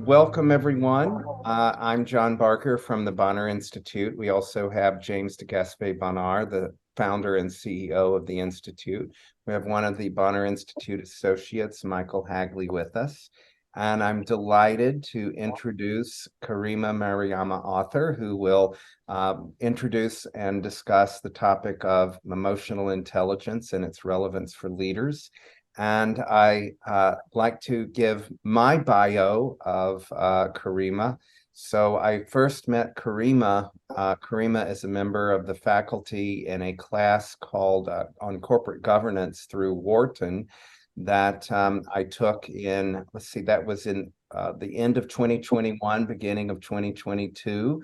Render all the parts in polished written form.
Welcome, everyone. I'm John Barker from the Bonar Institute. We also have James de Bonar, the founder and CEO of the Institute. We have one of the Bonar Institute associates, Michael Hagley, with us. And I'm delighted to introduce Karima Mariama Author, who will introduce and discuss the topic of emotional intelligence and its relevance for leaders. And I like to give my bio of Karima. So I first met Karima. Karima is a member of the faculty in a class called on corporate governance through Wharton that I took in, let's see, that was in the end of 2021, beginning of 2022.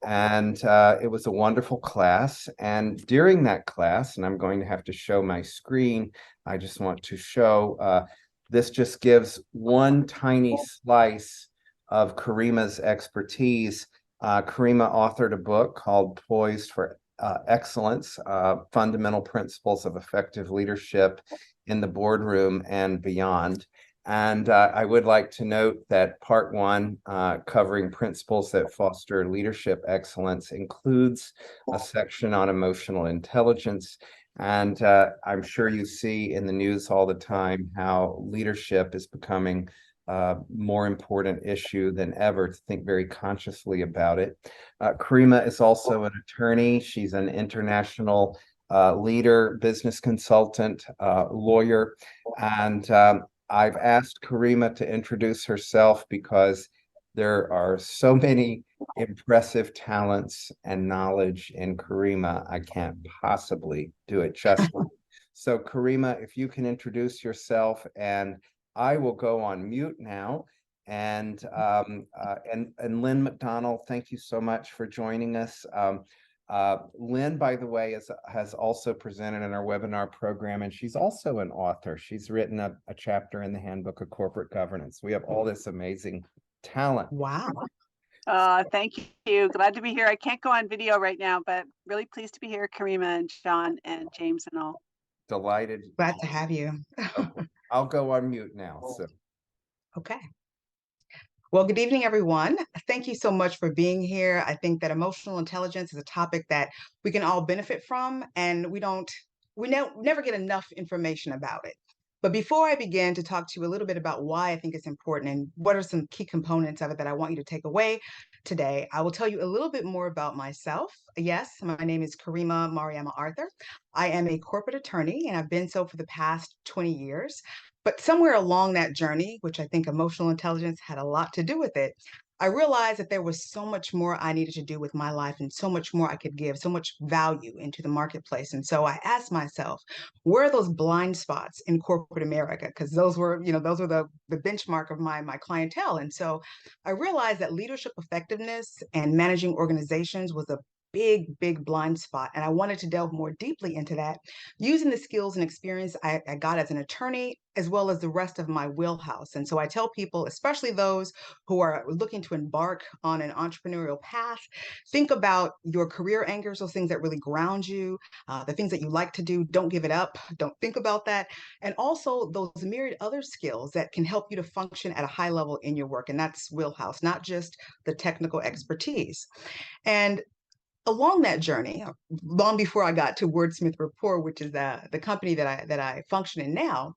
And it was a wonderful class. And during that class, and I'm going to have to show my screen, I just want to show, this just gives one tiny slice of Karima's expertise. Karima authored a book called Poised for Excellence, Fundamental Principles of Effective Leadership in the Boardroom and Beyond. And I would like to note that part one, covering principles that foster leadership excellence, includes a section on emotional intelligence. And I'm sure you see in the news all the time how leadership is becoming a more important issue than ever, to think very consciously about it. Karima is also an attorney. She's an international leader, business consultant, lawyer, and I've asked Karima to introduce herself because there are so many impressive talents and knowledge in Karima. I can't possibly do it justice. So Karima, if you can introduce yourself, and I will go on mute now. And Lynn McDonald, thank you so much for joining us. Lynn, by the way, has also presented in our webinar program, and she's also an author. She's written a chapter in the Handbook of Corporate Governance. We have all this amazing talent. Wow. Thank you. Glad to be here. I can't go on video right now, but really pleased to be here, Karima and John and James and all. Delighted. Glad to have you. Okay. I'll go on mute now. So. Okay. Well, good evening, everyone. Thank you so much for being here. I think that emotional intelligence is a topic that we can all benefit from, and we never get enough information about it. But before I begin to talk to you a little bit about why I think it's important and what are some key components of it that I want you to take away today, I will tell you a little bit more about myself. Yes, my name is Karima Mariama Arthur. I am a corporate attorney, and I've been so for the past 20 years. But somewhere along that journey, which I think emotional intelligence had a lot to do with it, I realized that there was so much more I needed to do with my life and so much more I could give, so much value into the marketplace. And so I asked myself, where are those blind spots in corporate America? Because those were the benchmark of my clientele. And so I realized that leadership effectiveness and managing organizations was a big blind spot. And I wanted to delve more deeply into that using the skills and experience I got as an attorney, as well as the rest of my wheelhouse. And so I tell people, especially those who are looking to embark on an entrepreneurial path, think about your career anchors, those things that really ground you, the things that you like to do. Don't give it up. Don't think about that. And also those myriad other skills that can help you to function at a high level in your work. And that's wheelhouse, not just the technical expertise. And along that journey, long before I got to Wordsmith Rapport, which is the company that I function in now,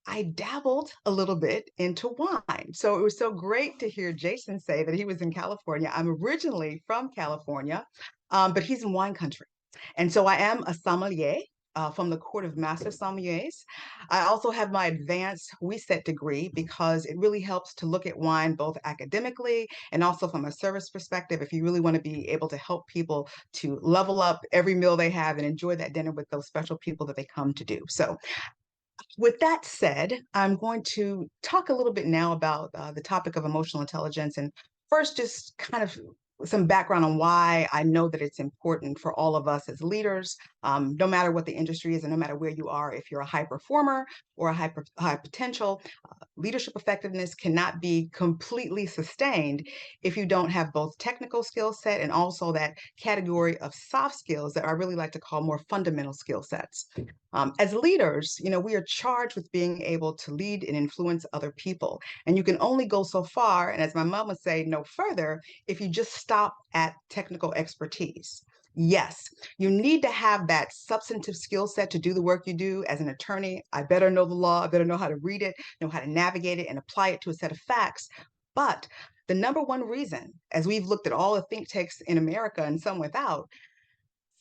I dabbled a little bit into wine. So it was so great to hear Jason say that he was in California. I'm originally from California, but he's in wine country. And so I am a sommelier. From the Court of Master Sommeliers. I also have my advanced WSET degree because it really helps to look at wine both academically and also from a service perspective if you really want to be able to help people to level up every meal they have and enjoy that dinner with those special people that they come to do. So with that said, I'm going to talk a little bit now about the topic of emotional intelligence and first just kind of some background on why I know that it's important for all of us as leaders, no matter what the industry is and no matter where you are, if you're a high performer or a high potential, leadership effectiveness cannot be completely sustained if you don't have both technical skill set and also that category of soft skills that I really like to call more fundamental skill sets. As leaders, we are charged with being able to lead and influence other people. And you can only go so far, and as my mom would say, no further, if you just stop at technical expertise. Yes, you need to have that substantive skill set to do the work you do. As an attorney, I better know the law, I better know how to read it, know how to navigate it and apply it to a set of facts. But the number one reason, as we've looked at all the think tanks in America and some without,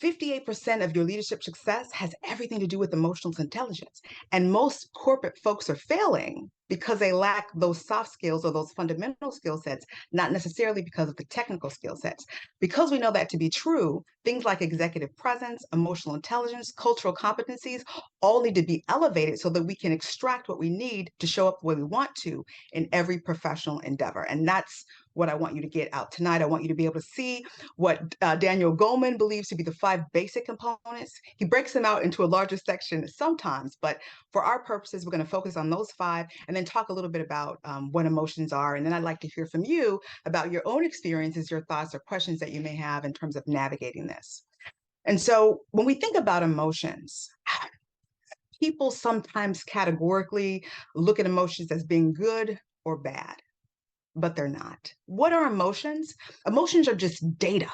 58% of your leadership success has everything to do with emotional intelligence. And most corporate folks are failing because they lack those soft skills or those fundamental skill sets, not necessarily because of the technical skill sets. Because we know that to be true, things like executive presence, emotional intelligence, cultural competencies all need to be elevated so that we can extract what we need to show up the way we want to in every professional endeavor. And that's what I want you to get out tonight. I want you to be able to see what Daniel Goleman believes to be the 5 basic components. He breaks them out into a larger section sometimes, but for our purposes, we're going to focus on those 5 and then talk a little bit about what emotions are. And then I'd like to hear from you about your own experiences, your thoughts, or questions that you may have in terms of navigating this. And so when we think about emotions, people sometimes categorically look at emotions as being good or bad, but they're not. What are emotions? Emotions are just data.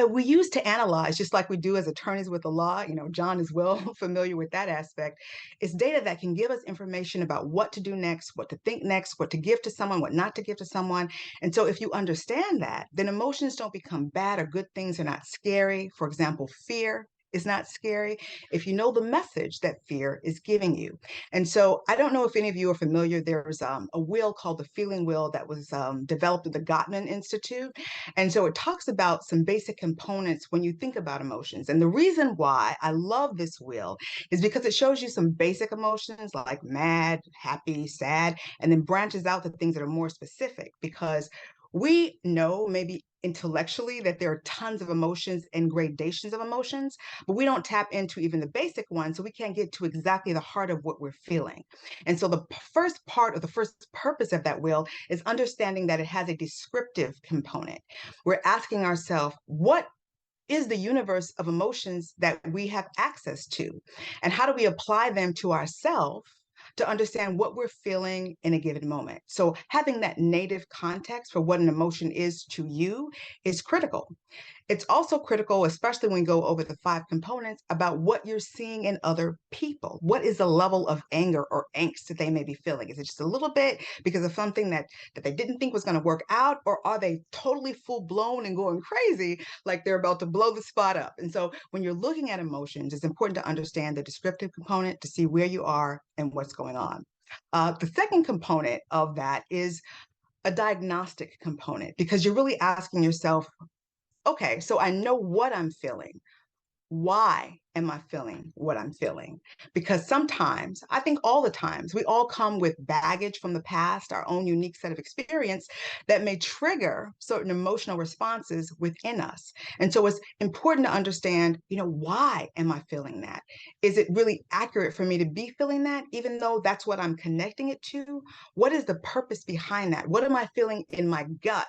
We use to analyze, just like we do as attorneys with the law. John is well familiar with that aspect. It's data that can give us information about what to do next, what to think next, what to give to someone, what not to give to someone. And so if you understand that, then emotions don't become bad or good things. Are not scary. For example, fear is not scary if you know the message that fear is giving you. And so I don't know if any of you are familiar. There's a wheel called the feeling wheel that was developed at the Gottman Institute. And so it talks about some basic components when you think about emotions. And the reason why I love this wheel is because it shows you some basic emotions like mad, happy, sad, and then branches out to things that are more specific, because we know maybe intellectually that there are tons of emotions and gradations of emotions, but we don't tap into even the basic ones, so we can't get to exactly the heart of what we're feeling. And so the first part of the first purpose of that wheel is understanding that it has a descriptive component. We're asking ourselves, what is the universe of emotions that we have access to? And how do we apply them to ourselves to understand what we're feeling in a given moment? So having that native context for what an emotion is to you is critical. It's also critical, especially when we go over the 5 components, about what you're seeing in other people. What is the level of anger or angst that they may be feeling? Is it just a little bit because of something that they didn't think was going to work out? Or are they totally full blown and going crazy, like they're about to blow the spot up? And so when you're looking at emotions, it's important to understand the descriptive component to see where you are and what's going on. The second component of that is a diagnostic component, because you're really asking yourself, okay, so I know what I'm feeling. Why am I feeling what I'm feeling? Because sometimes, I think all the times, we all come with baggage from the past, our own unique set of experience that may trigger certain emotional responses within us. And so it's important to understand, why am I feeling that? Is it really accurate for me to be feeling that, even though that's what I'm connecting it to? What is the purpose behind that? What am I feeling in my gut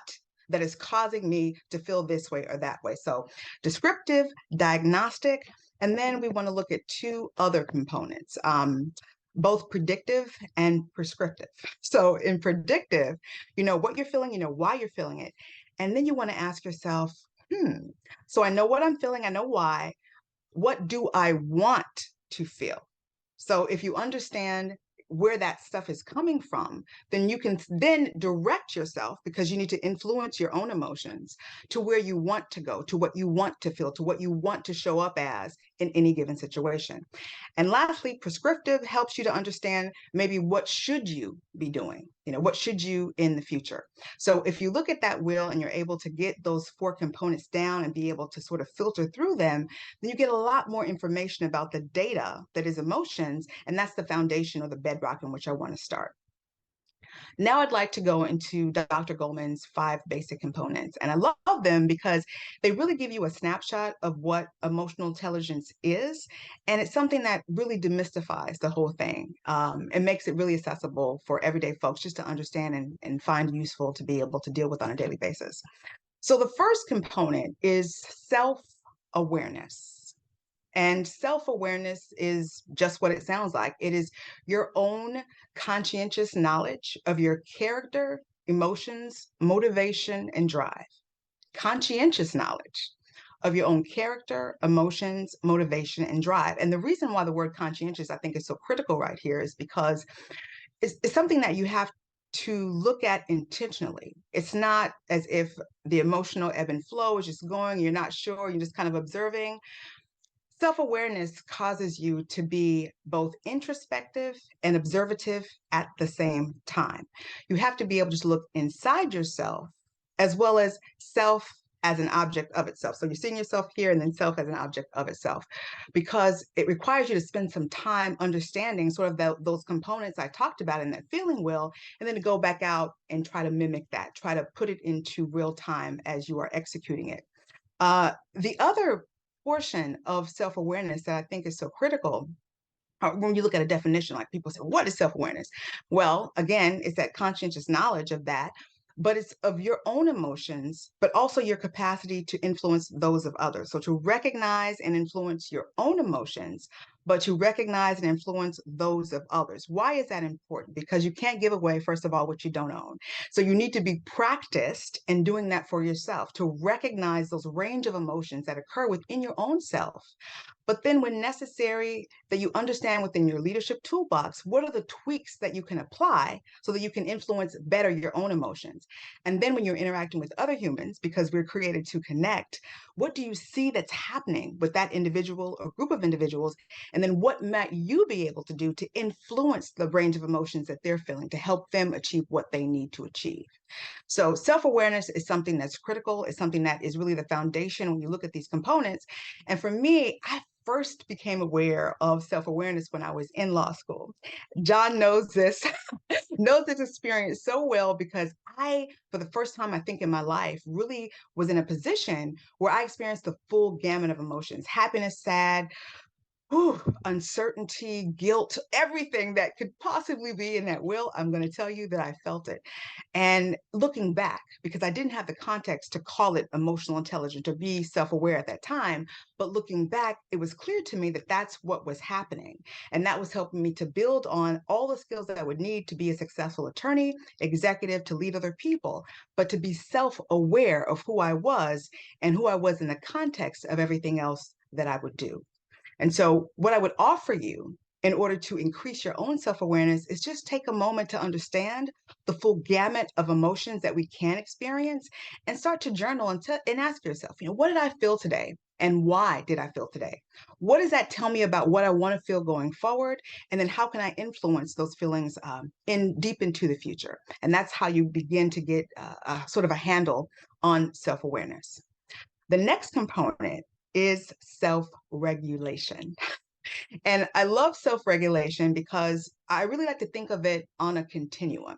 that is causing me to feel this way or that way? So descriptive, diagnostic, and then we want to look at 2 other components, both predictive and prescriptive. So in predictive, you know what you're feeling, you know why you're feeling it. And then you want to ask yourself, so I know what I'm feeling, I know why. What do I want to feel? So if you understand where that stuff is coming from, then you can then direct yourself, because you need to influence your own emotions to where you want to go, to what you want to feel, to what you want to show up as in any given situation. And lastly, prescriptive helps you to understand maybe what should you be doing, what should you in the future. So if you look at that wheel and you're able to get those 4 components down and be able to sort of filter through them, then you get a lot more information about the data that is emotions, and that's the foundation or the bedrock in which I want to start. Now I'd like to go into Dr. Goleman's 5 basic components. And I love them because they really give you a snapshot of what emotional intelligence is. And it's something that really demystifies the whole thing and makes it really accessible for everyday folks just to understand and find useful to be able to deal with on a daily basis. So the first component is self-awareness. And self-awareness is just what it sounds like. It is your own conscientious knowledge of your character, emotions, motivation, and drive. Conscientious knowledge of your own character, emotions, motivation, and drive. And the reason why the word conscientious, I think, is so critical right here is because it's something that you have to look at intentionally. It's not as if the emotional ebb and flow is just going, you're not sure, you're just kind of observing. Self-awareness causes you to be both introspective and observative at the same time. You have to be able to look inside yourself as well as self as an object of itself. So you're seeing yourself here and then self as an object of itself, because it requires you to spend some time understanding sort of those components I talked about in that feeling wheel, and then to go back out and try to mimic that, try to put it into real time as you are executing it. The other portion of self-awareness that I think is so critical, when you look at a definition, like people say, what is self-awareness? Well, again, it's that conscientious knowledge of that, but it's of your own emotions, but also your capacity to influence those of others. So to recognize and influence your own emotions, but to recognize and influence those of others. Why is that important? Because you can't give away, first of all, what you don't own. So you need to be practiced in doing that for yourself, to recognize those range of emotions that occur within your own self. But then when necessary, that you understand within your leadership toolbox, what are the tweaks that you can apply so that you can influence better your own emotions? And then when you're interacting with other humans, because we're created to connect, what do you see that's happening with that individual or group of individuals? And then what might you be able to do to influence the range of emotions that they're feeling to help them achieve what they need to achieve? So self-awareness is something that's critical. It's something that is really the foundation when you look at these components. And for me, I first became aware of self-awareness when I was in law school. John knows this, knows this experience so well, because I, for the first time, I think in my life, really was in a position where I experienced the full gamut of emotions: happiness, sad, uncertainty, guilt, everything that could possibly be in that will. I'm going to tell you that I felt it. And looking back, because I didn't have the context to call it emotional intelligence or be self-aware at that time, but looking back, it was clear to me that that's what was happening. And that was helping me to build on all the skills that I would need to be a successful attorney, executive, to lead other people, but to be self-aware of who I was and who I was in the context of everything else that I would do. And so what I would offer you in order to increase your own self-awareness is just take a moment to understand the full gamut of emotions that we can experience, and start to journal and ask yourself, what did I feel today? And why did I feel today? What does that tell me about what I want to feel going forward? And then how can I influence those feelings deep into the future? And that's how you begin to get sort of a handle on self-awareness. The next component is self-regulation. And I love self-regulation because I really like to think of it on a continuum.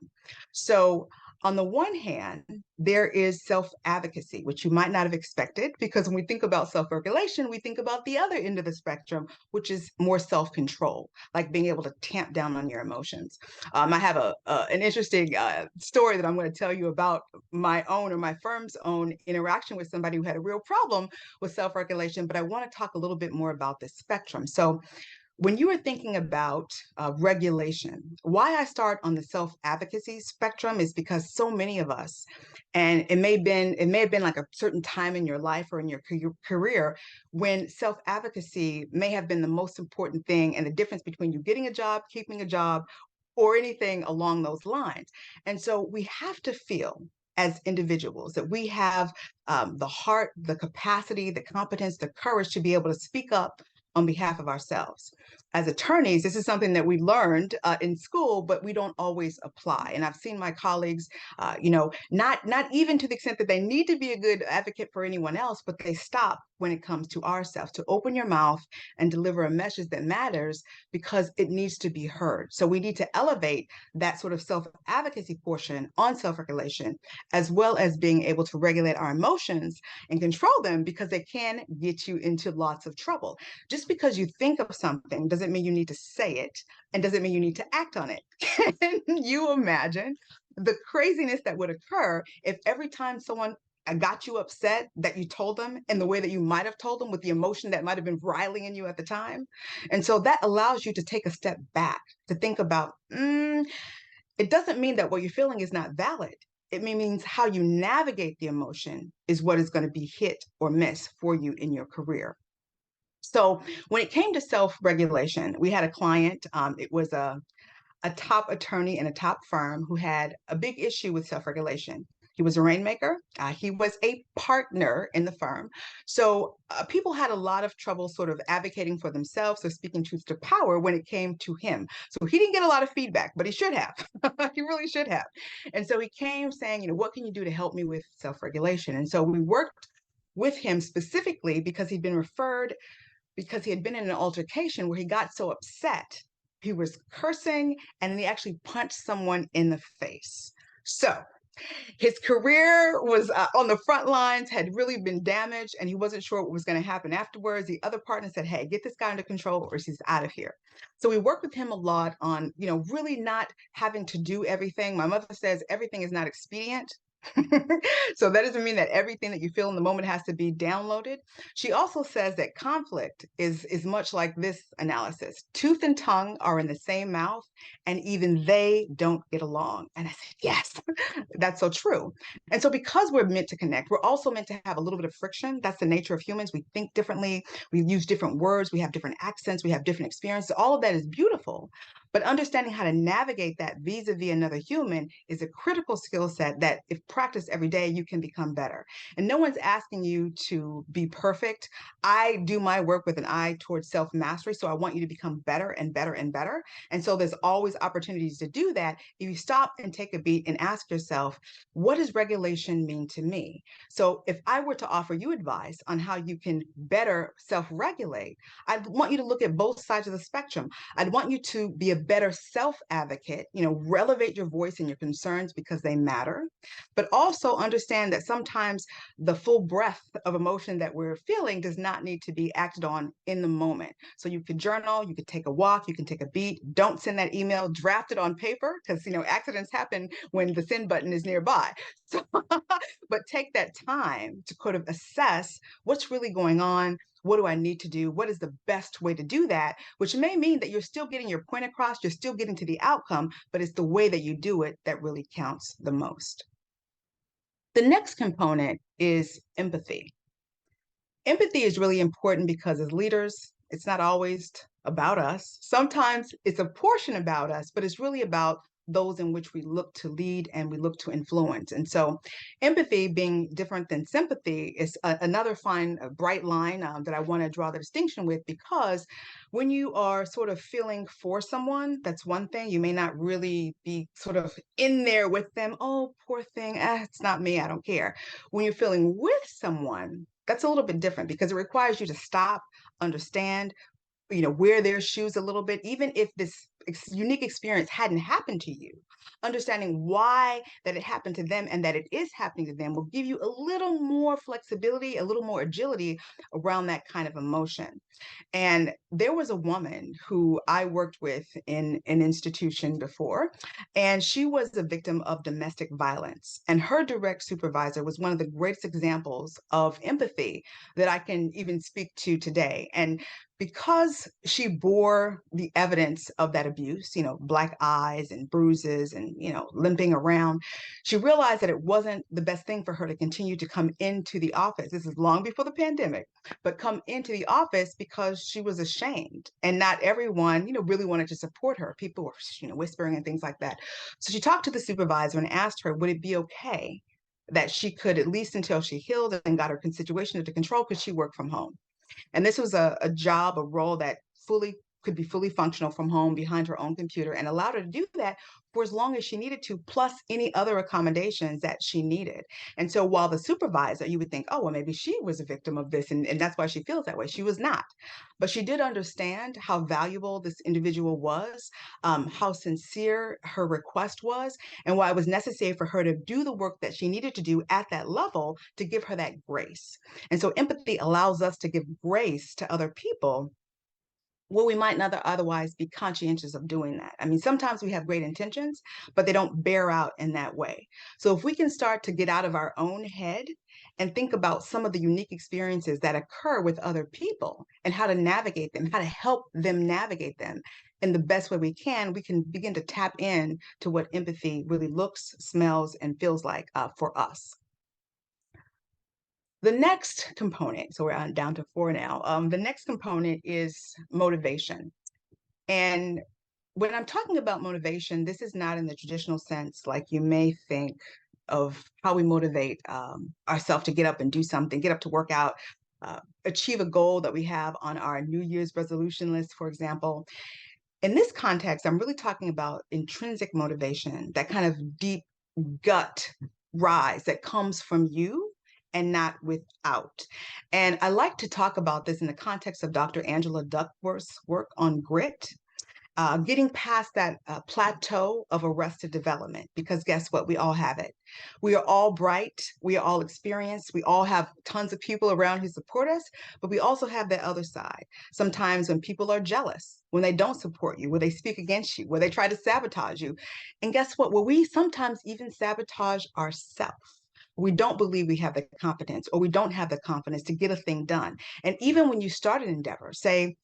So on the one hand, there is self-advocacy, which you might not have expected, because when we think about self-regulation, we think about the other end of the spectrum, which is more self-control, like being able to tamp down on your emotions. I have an interesting story that I'm going to tell you about my own, or my firm's own, interaction with somebody who had a real problem with self-regulation, but I want to talk a little bit more about this spectrum. So when you are thinking about regulation, why I start on the self-advocacy spectrum is because so many of us, and it may have been like a certain time in your life or in your career when self-advocacy may have been the most important thing, and the difference between you getting a job, keeping a job, or anything along those lines. And so we have to feel as individuals that we have the heart, the capacity, the competence, the courage to be able to speak up on behalf of ourselves. As attorneys, this is something that we learned in school, but we don't always apply. And I've seen my colleagues, not even to the extent that they need to be a good advocate for anyone else, but they stop when it comes to ourselves, to open your mouth and deliver a message that matters because it needs to be heard. So we need to elevate that sort of self-advocacy portion on self-regulation, as well as being able to regulate our emotions and control them, because they can get you into lots of trouble. Just because you think of something doesn't mean you need to say it, and doesn't mean you need to act on it. Can you imagine the craziness that would occur if every time someone got you upset that you told them in the way that you might have told them, with the emotion that might have been riling in you at the time? And so that allows you to take a step back to think about, it doesn't mean that what you're feeling is not valid. It means how you navigate the emotion is what is going to be hit or miss for you in your career. So when it came to self-regulation, we had a client, it was a top attorney in a top firm who had a big issue with self-regulation. He was a rainmaker. He was a partner in the firm. So people had a lot of trouble sort of advocating for themselves or speaking truth to power when it came to him. So he didn't get a lot of feedback, but he should have. He really should have. And so he came saying, what can you do to help me with self-regulation? And so we worked with him specifically because he'd been referred, because he had been in an altercation where he got so upset, he was cursing, and then he actually punched someone in the face. So his career was on the front lines, had really been damaged, and he wasn't sure what was going to happen afterwards. The other partner said, hey, get this guy under control or he's out of here. So we worked with him a lot on, really not having to do everything. My mother says everything is not expedient. So that doesn't mean that everything that you feel in the moment has to be downloaded. She also says that conflict is much like this analysis. Tooth and tongue are in the same mouth, and even they don't get along. And I said, yes, that's so true. And so because we're meant to connect, we're also meant to have a little bit of friction. That's the nature of humans. We think differently. We use different words. We have different accents. We have different experiences. All of that is beautiful. But understanding how to navigate that vis-a-vis another human is a critical skill set that, if practiced every day, you can become better. And no one's asking you to be perfect. I do my work with an eye towards self-mastery. So I want you to become better and better and better. And so there's always opportunities to do that if you stop and take a beat and ask yourself, what does regulation mean to me? So if I were to offer you advice on how you can better self-regulate, I'd want you to look at both sides of the spectrum. I'd want you to be a better self-advocate, elevate your voice and your concerns because they matter, but also understand that sometimes the full breadth of emotion that we're feeling does not need to be acted on in the moment. So you could journal, you could take a walk, you can take a beat. Don't send that email, draft it on paper, because accidents happen when the send button is nearby. So, but take that time to kind of assess what's really going on. What do I need to do? What is the best way to do that? Which may mean that you're still getting your point across, you're still getting to the outcome, but it's the way that you do it that really counts the most. The next component is empathy. Empathy is really important because as leaders, it's not always about us. Sometimes it's a portion about us, but it's really about those in which we look to lead and we look to influence. And so empathy, being different than sympathy, is another fine, bright line that I want to draw the distinction with, because when you are sort of feeling for someone, that's one thing. You may not really be sort of in there with them. Oh, poor thing. It's not me. I don't care. When you're feeling with someone, that's a little bit different because it requires you to stop, understand, wear their shoes a little bit, even if this unique experience hadn't happened to you. Understanding why that it happened to them and that it is happening to them will give you a little more flexibility, a little more agility around that kind of emotion. And there was a woman who I worked with in an institution before, and she was a victim of domestic violence. And her direct supervisor was one of the greatest examples of empathy that I can even speak to today. And because she bore the evidence of that abuse, black eyes and bruises and, limping around, she realized that it wasn't the best thing for her to continue to come into the office. This is long before the pandemic, but come into the office because she was ashamed, and not everyone, really wanted to support her. People were, whispering and things like that. So she talked to the supervisor and asked her, would it be okay that she could, at least until she healed and got her situation under control, could she work from home? And this was a job, a role that fully could be fully functional from home behind her own computer, and allowed her to do that for as long as she needed to, plus any other accommodations that she needed. And so while the supervisor, you would think, oh, well, maybe she was a victim of this, and that's why she feels that way. She was not. But she did understand how valuable this individual was, how sincere her request was, and why it was necessary for her to do the work that she needed to do at that level to give her that grace. And so empathy allows us to give grace to other people well, we might not otherwise be conscientious of doing that. I mean, sometimes we have great intentions, but they don't bear out in that way. So if we can start to get out of our own head and think about some of the unique experiences that occur with other people and how to navigate them, how to help them navigate them in the best way we can begin to tap in to what empathy really looks, smells, and feels like for us. The next component, so we're down to 4 now. The next component is motivation. And when I'm talking about motivation, this is not in the traditional sense like you may think of how we motivate ourselves to get up and do something, get up to work out, achieve a goal that we have on our New Year's resolution list, for example. In this context, I'm really talking about intrinsic motivation, that kind of deep gut rise that comes from you and not without. And I like to talk about this in the context of Dr. Angela Duckworth's work on grit. Getting past that plateau of arrested development, because guess what? We all have it. We are all bright. We are all experienced. We all have tons of people around who support us, but we also have that other side. Sometimes when people are jealous, when they don't support you, when they speak against you, when they try to sabotage you. And guess what? Well, we sometimes even sabotage ourselves. We don't believe we have the competence, or we don't have the confidence to get a thing done. And even when you start an endeavor, say,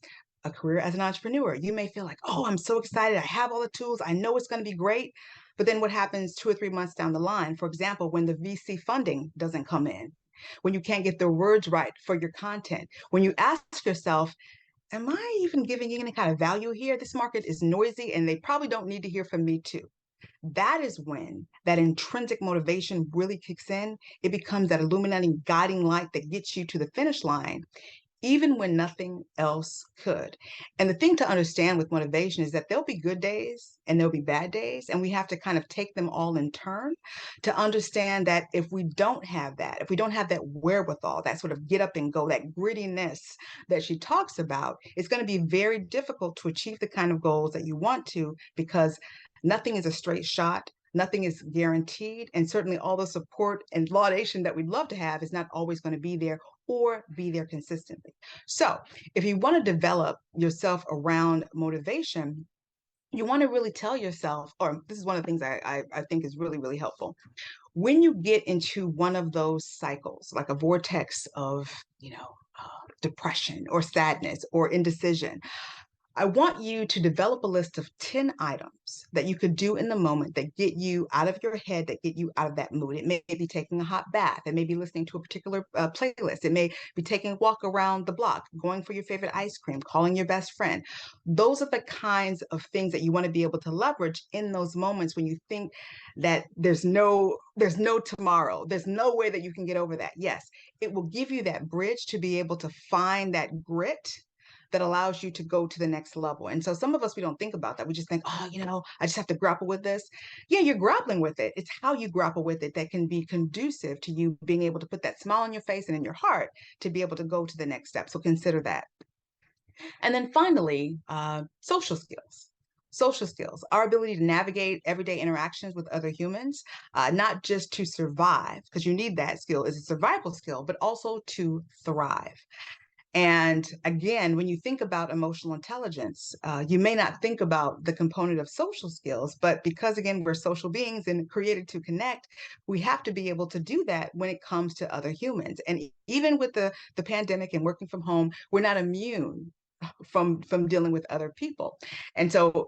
a career as an entrepreneur, you may feel like, oh, I'm so excited. I have all the tools. I know it's going to be great. But then what happens 2 or 3 months down the line, for example, when the VC funding doesn't come in, when you can't get the words right for your content, when you ask yourself, am I even giving any kind of value here? This market is noisy and they probably don't need to hear from me too. That is when that intrinsic motivation really kicks in. It becomes that illuminating guiding light that gets you to the finish line even when nothing else could. And the thing to understand with motivation is that there'll be good days and there'll be bad days, and we have to kind of take them all in turn to understand that if we don't have that, if we don't have that wherewithal, that sort of get up and go, that grittiness that she talks about, it's going to be very difficult to achieve the kind of goals that you want to, because nothing is a straight shot. Nothing is guaranteed. And certainly all the support and laudation that we'd love to have is not always going to be there or be there consistently. So if you want to develop yourself around motivation, you want to really tell yourself, or this is one of the things I think is really, really helpful. When you get into one of those cycles, like a vortex of, depression or sadness or indecision, I want you to develop a list of 10 items that you could do in the moment that get you out of your head, that get you out of that mood. It may be taking a hot bath. It may be listening to a particular playlist. It may be taking a walk around the block, going for your favorite ice cream, calling your best friend. Those are the kinds of things that you want to be able to leverage in those moments when you think that there's no tomorrow. There's no way that you can get over that. Yes, it will give you that bridge to be able to find that grit that allows you to go to the next level. And so some of us, we don't think about that. We just think, oh, I just have to grapple with this. Yeah, you're grappling with it. It's how you grapple with it that can be conducive to you being able to put that smile on your face and in your heart to be able to go to the next step. So consider that. And then finally, social skills. Social skills, our ability to navigate everyday interactions with other humans, not just to survive, because you need that skill, is a survival skill, but also to thrive. And again, when you think about emotional intelligence, you may not think about the component of social skills, but because, again, we're social beings and created to connect, we have to be able to do that when it comes to other humans. And even with the pandemic and working from home, we're not immune from dealing with other people. And so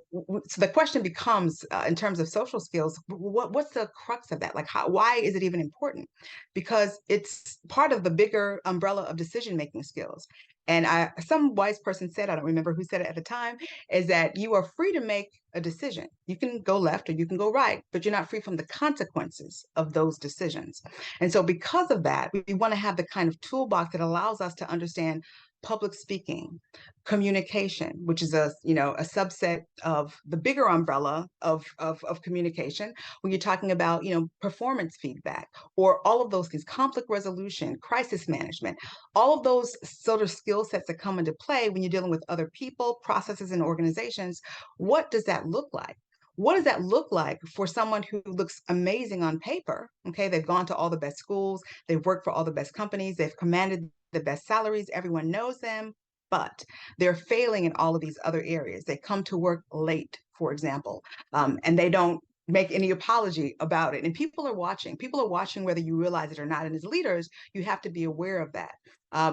the question becomes, in terms of social skills, what's the crux of that? Like, why is it even important? Because it's part of the bigger umbrella of decision-making skills. And some wise person said, I don't remember who said it at the time, is that you are free to make a decision. You can go left or you can go right, but you're not free from the consequences of those decisions. And so because of that, we want to have the kind of toolbox that allows us to understand public speaking, communication, which is a a subset of the bigger umbrella of communication. When you're talking about performance feedback or all of those things, conflict resolution, crisis management, all of those sort of skill sets that come into play when you're dealing with other people, processes, and organizations. What does that look like? What does that look like for someone who looks amazing on paper? Okay, they've gone to all the best schools, they've worked for all the best companies, they've commanded the best salaries, everyone knows them, but they're failing in all of these other areas. They come to work late, for example, and they don't make any apology about it. And people are watching. People are watching whether you realize it or not. And as leaders, you have to be aware of that.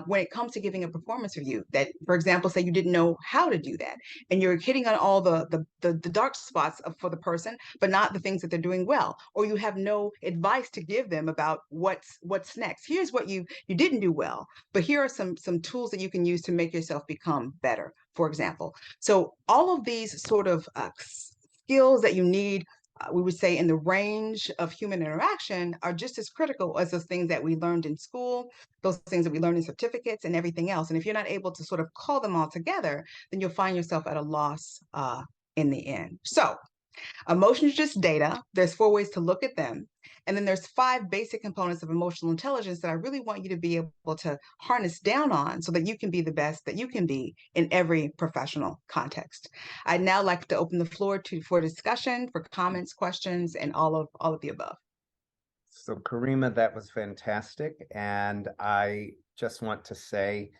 When it comes to giving a performance review, that, for example, say you didn't know how to do that, and you're hitting on all the dark spots for the person, but not the things that they're doing well, or you have no advice to give them about what's next. Here's what you didn't do well, but here are some tools that you can use to make yourself become better, for example. So all of these sort of skills that you need, we would say, in the range of human interaction are just as critical as those things that we learned in school, those things that we learned in certificates and everything else. And if you're not able to sort of call them all together, then you'll find yourself at a loss in the end. So emotion is just data. There's 4 ways to look at them. And then there's 5 basic components of emotional intelligence that I really want you to be able to harness down on so that you can be the best that you can be in every professional context. I'd now like to open the floor for discussion, for comments, questions, and all of the above. So Karima, that was fantastic. And I just want to say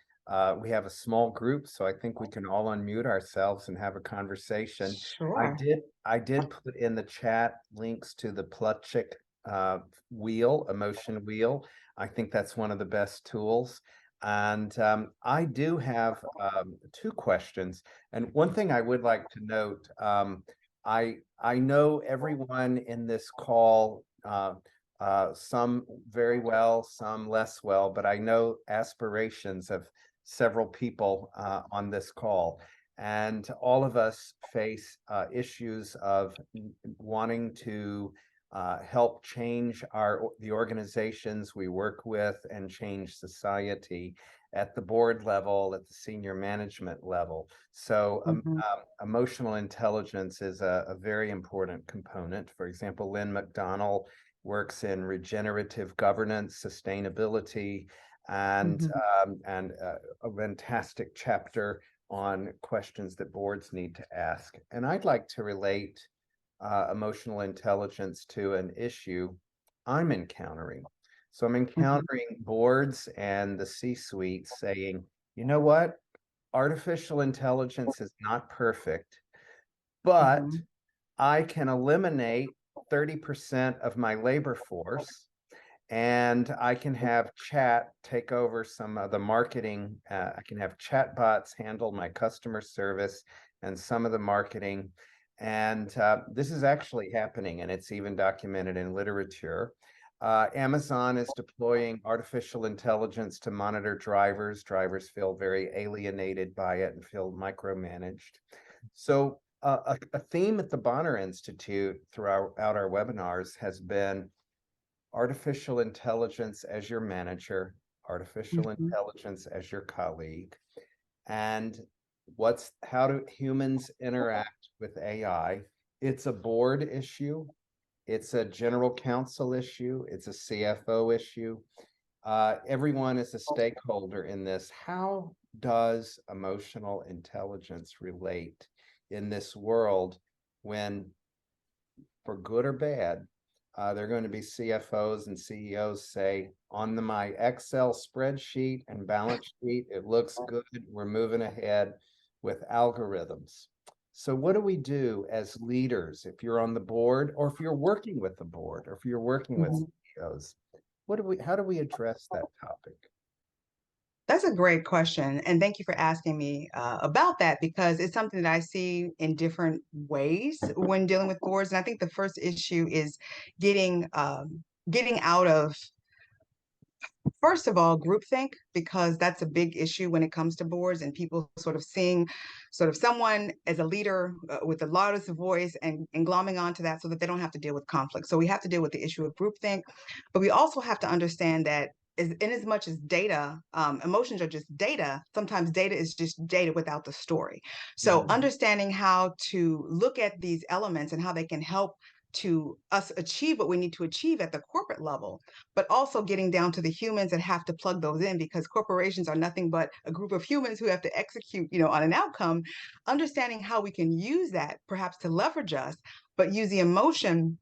we have a small group, so I think we can all unmute ourselves and have a conversation. Sure. I did put in the chat links to the Plutchik emotion wheel. I think that's one of the best tools. And I do have 2 questions. And one thing I would like to note, I know everyone in this call, some very well, some less well, but I know aspirations of several people on this call. And all of us face issues of wanting to help change the organizations we work with and change society at the board level, at the senior management level. So emotional intelligence is a very important component. For example, Lynn McDonnell works in regenerative governance, sustainability, and a fantastic chapter on questions that boards need to ask. And I'd like to relate emotional intelligence to an issue I'm encountering. So I'm encountering boards and the C-suite saying, you know what? Artificial intelligence is not perfect, but I can eliminate 30% of my labor force, and I can have chat take over some of the marketing. I can have chat bots handle my customer service and some of the marketing. And this is actually happening, and it's even documented in literature. Amazon is deploying artificial intelligence to monitor drivers. Drivers feel very alienated by it and feel micromanaged. So a theme at the Bonar Institute throughout our webinars has been artificial intelligence as your manager, artificial intelligence as your colleague, and how do humans interact with AI? It's a board issue. It's a general counsel issue. It's a CFO issue. Everyone is a stakeholder in this. How does emotional intelligence relate in this world when, for good or bad, there are going to be CFOs and CEOs say, on my Excel spreadsheet and balance sheet, it looks good. We're moving ahead with algorithms. So what do we do as leaders if you're on the board, or if you're working with the board, or if you're working with CEOs? How do we address that topic? That's a great question. And thank you for asking me about that, because it's something that I see in different ways when dealing with boards. And I think the first issue is getting out of, first of all, groupthink, because that's a big issue when it comes to boards and people sort of seeing sort of someone as a leader with the loudest voice and glomming onto that so that they don't have to deal with conflict. So we have to deal with the issue of groupthink, but we also have to understand that in as much as data, emotions are just data, sometimes data is just data without the story. So understanding how to look at these elements and how they can help to us achieve what we need to achieve at the corporate level, but also getting down to the humans that have to plug those in, because corporations are nothing but a group of humans who have to execute, on an outcome. Understanding how we can use that perhaps to leverage us, but use the emotion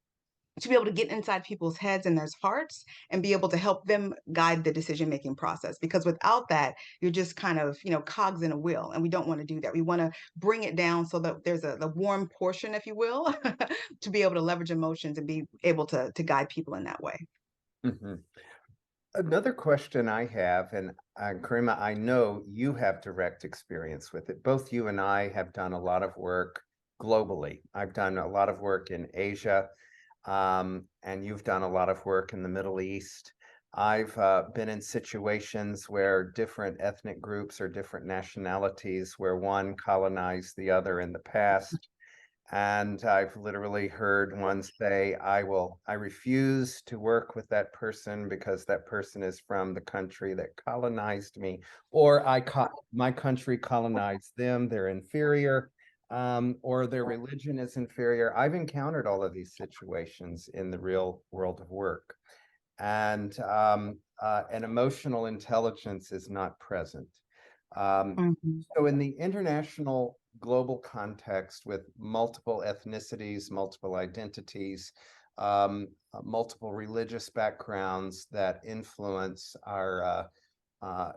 to be able to get inside people's heads and their hearts and be able to help them guide the decision making process, because without that you're just kind of cogs in a wheel, and we don't want to do that. We want to bring it down so that there's the warm portion, if you will, to be able to leverage emotions and be able to guide people in that way. Mhm. Another question I have, and Karima, I know you have direct experience with it. Both you and I have done a lot of work globally. I've done a lot of work in Asia, and you've done a lot of work in the Middle East. I've been in situations where different ethnic groups or different nationalities, where one colonized the other in the past. And I've literally heard one say, I refuse to work with that person because that person is from the country that colonized me, or my country colonized them, they're inferior, or their religion is inferior. I've encountered all of these situations in the real world of work. And emotional intelligence is not present. So in the international global context, with multiple ethnicities, multiple identities, multiple religious backgrounds that influence our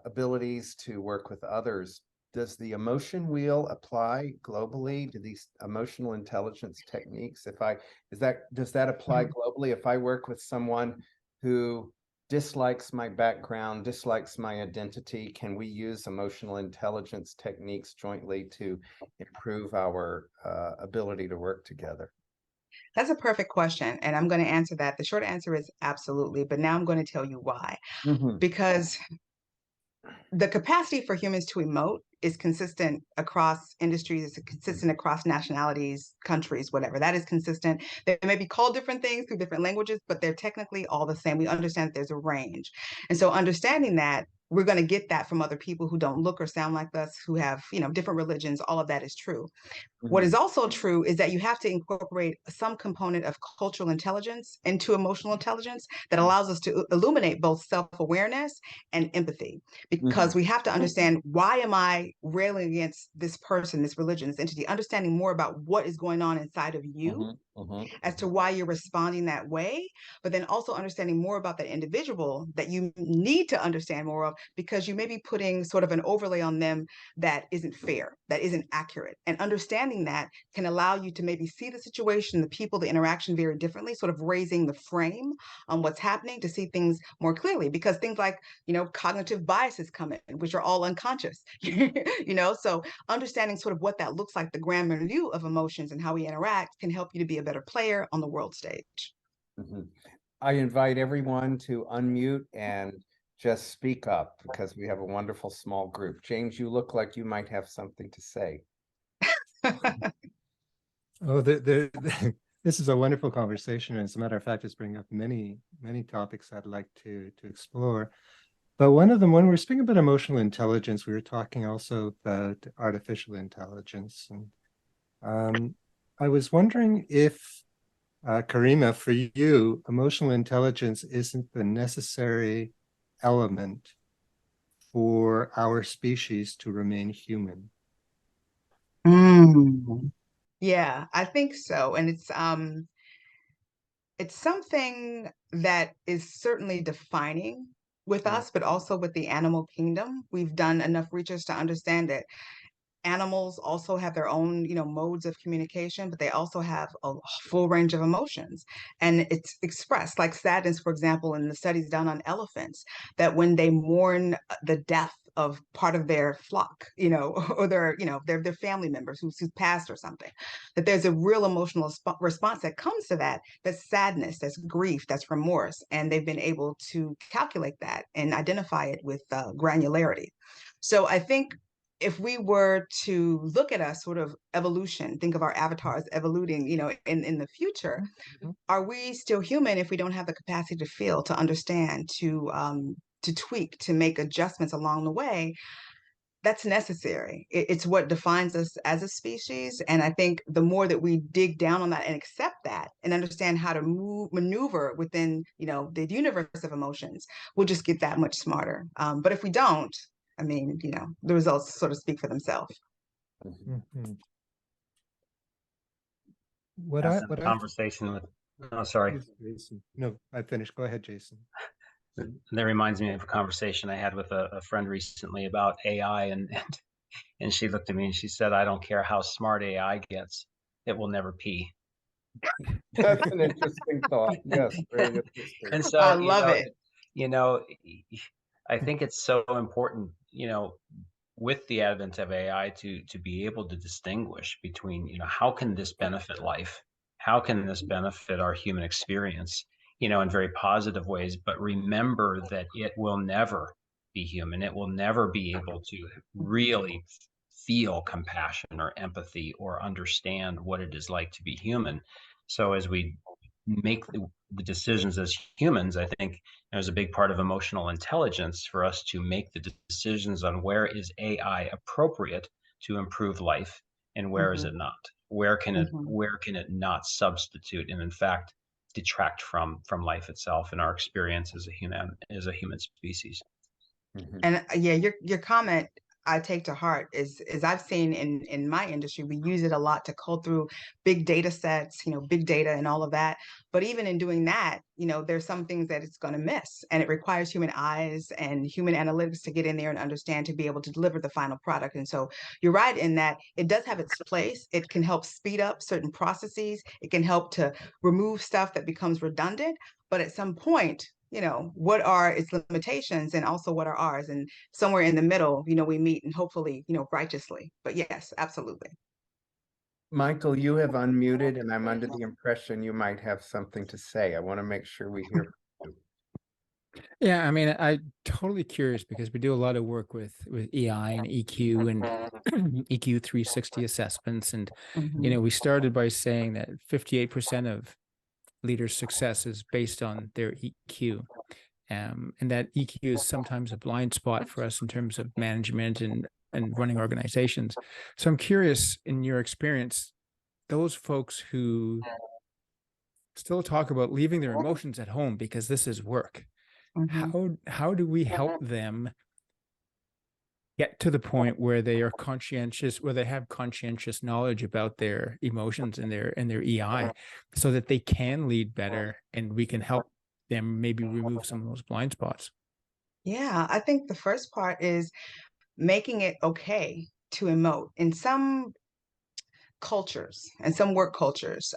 abilities to work with others, does the emotion wheel apply globally? Do these emotional intelligence techniques, does that apply globally? If I work with someone who dislikes my background, dislikes my identity, can we use emotional intelligence techniques jointly to improve our ability to work together? That's a perfect question, and I'm going to answer that. The short answer is absolutely, but now I'm going to tell you why. Mm-hmm. Because the capacity for humans to emote is consistent across industries, it's consistent across nationalities, countries, whatever. That is consistent. They may be called different things through different languages, but they're technically all the same. We understand that there's a range. And so understanding that, we're going to get that from other people who don't look or sound like us, who have, different religions. All of that is true. What is also true is that you have to incorporate some component of cultural intelligence into emotional intelligence that allows us to illuminate both self-awareness and empathy, because we have to understand, why am I railing against this person, this religion, this entity, understanding more about what is going on inside of you as to why you're responding that way, but then also understanding more about that individual that you need to understand more of, because you may be putting sort of an overlay on them that isn't fair, that isn't accurate. And understanding that can allow you to maybe see the situation, the people, the interaction very differently, sort of raising the frame on what's happening to see things more clearly, because things like, cognitive biases come in, which are all unconscious, so understanding sort of what that looks like, the grand milieu of emotions and how we interact, can help you to be a better player on the world stage. I invite everyone to unmute and just speak up, because we have a wonderful small group. James, you look like you might have something to say. Oh, this is a wonderful conversation. And as a matter of fact, it's bringing up many, many topics I'd like to explore. But one of them, when we were speaking about emotional intelligence, we were talking also about artificial intelligence. And I was wondering if, Karima, for you, emotional intelligence isn't the necessary element for our species to remain human. Yeah, I think so. And it's something that is certainly defining with us, but also with the animal kingdom. We've done enough research to understand that animals also have their own, modes of communication, but they also have a full range of emotions. And it's expressed, like sadness, for example, in the studies done on elephants, that when they mourn the death of part of their flock, or their family members who's passed or something, that there's a real emotional response that comes to that. That's sadness, that's grief, that's remorse. And they've been able to calculate that and identify it with granularity. So I think if we were to look at us sort of evolution, think of our avatars evoluting, in the future, are we still human if we don't have the capacity to feel, to understand, to to tweak, to make adjustments along the way, that's necessary. It's what defines us as a species. And I think the more that we dig down on that and accept that and understand how to maneuver within, the universe of emotions, we'll just get that much smarter. But if we don't, I mean, the results sort of speak for themselves. Mhm. Conversation with, oh, sorry. Please, Jason. No, I finished. Go ahead, Jason. That reminds me of a conversation I had with a friend recently about AI, and she looked at me and she said, I don't care how smart AI gets, it will never pee. That's an interesting thought. Yes, very interesting. And so, I love it. I think it's so important, with the advent of AI to be able to distinguish between, how can this benefit life? How can this benefit our human experience, in very positive ways? But remember that it will never be human. It will never be able to really feel compassion or empathy or understand what it is like to be human. So as we make the decisions as humans, I think there's a big part of emotional intelligence for us to make the decisions on where is AI appropriate to improve life and where is it not. Where can it not substitute and in fact detract from life itself and our experience as a human species. And yeah, your comment I take to heart is I've seen in my industry, we use it a lot to cull through big data sets, big data and all of that. But even in doing that, there's some things that it's going to miss, and it requires human eyes and human analytics to get in there and understand to be able to deliver the final product. And so you're right in that it does have its place. It can help speed up certain processes. It can help to remove stuff that becomes redundant. But at some point, what are its limitations and also what are ours? And somewhere in the middle, we meet and hopefully, righteously. But yes, absolutely. Michael, you have unmuted, and I'm under the impression you might have something to say. I want to make sure we hear from you. Yeah, I mean, I'm totally curious because we do a lot of work with EI and EQ and EQ 360 assessments. And, we started by saying that 58% of leaders' success is based on their EQ. And that EQ is sometimes a blind spot for us in terms of management and running organizations. So I'm curious, in your experience, those folks who still talk about leaving their emotions at home because this is work, how do we help them get to the point where they are conscientious, where they have conscientious knowledge about their emotions and their EI, so that they can lead better and we can help them maybe remove some of those blind spots? Yeah, I think the first part is making it okay to emote. In some cultures and some work cultures,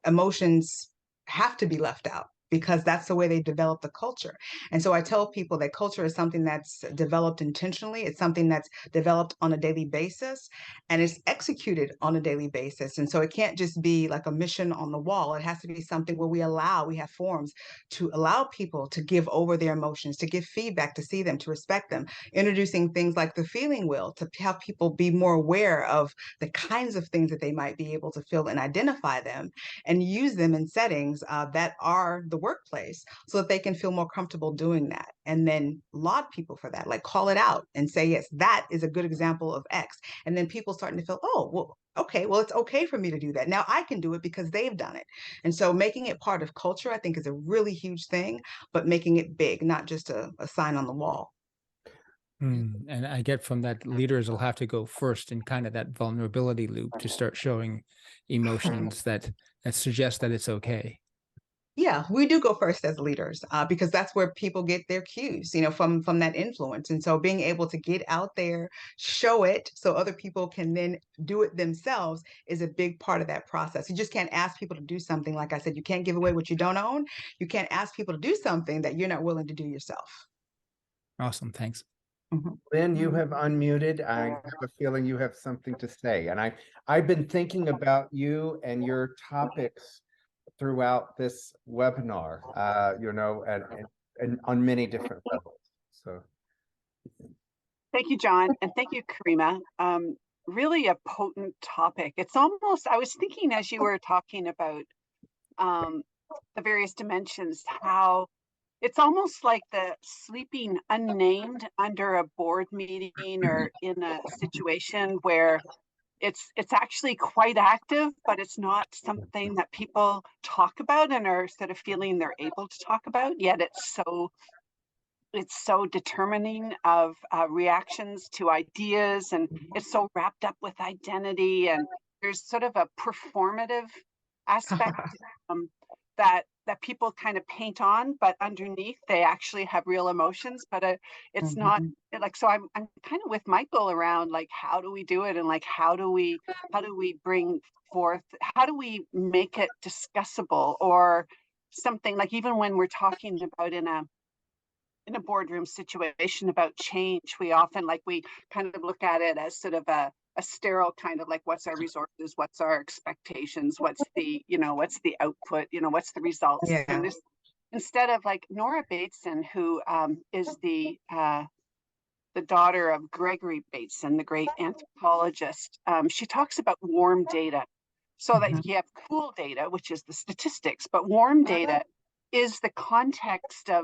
emotions have to be left out because that's the way they develop the culture. And so I tell people that culture is something that's developed intentionally. It's something that's developed on a daily basis and it's executed on a daily basis. And so it can't just be like a mission on the wall. It has to be something where we have forms to allow people to give over their emotions, to give feedback, to see them, to respect them, introducing things like the feeling wheel to help people be more aware of the kinds of things that they might be able to feel and identify them and use them in settings that are the workplace so that they can feel more comfortable doing that. And then laud people for that, like call it out and say, yes, that is a good example of X. And then people starting to feel, oh, well, okay, well, it's okay for me to do that. Now I can do it because they've done it. And so making it part of culture, I think, is a really huge thing, but making it big, not just a sign on the wall. And I get from that leaders will have to go first in kind of that vulnerability loop to start showing emotions that suggest that it's okay. Yeah, we do go first as leaders because that's where people get their cues, from that influence. And so being able to get out there, show it so other people can then do it themselves is a big part of that process. You just can't ask people to do something. Like I said, you can't give away what you don't own. You can't ask people to do something that you're not willing to do yourself. Awesome. Thanks. Lynn, you have unmuted. I have a feeling you have something to say. And I've been thinking about you and your topics throughout this webinar, and on many different levels. So Thank you, John, and thank you, Karima. Really a potent topic. It's almost, I was thinking as you were talking about the various dimensions, how it's almost like the sleeping unnamed under a board meeting or in a situation where it's actually quite active, but it's not something that people talk about and are sort of feeling they're able to talk about, yet it's so determining of reactions to ideas, and it's so wrapped up with identity, and there's sort of a performative aspect that people kind of paint on, but underneath they actually have real emotions, but it's not like, so I'm kind of with Michael around like, how do we do it, and like how do we bring forth, how do we make it discussable, or something like, even when we're talking about in a boardroom situation about change, we often we kind of look at it as sort of a sterile kind of like, what's our resources, what's our expectations, what's the output, what's the results. Yeah. And this, instead of like Nora Bateson, who is the daughter of Gregory Bateson, the great anthropologist, she talks about warm data. So that you have cool data, which is the statistics, but warm data is the context of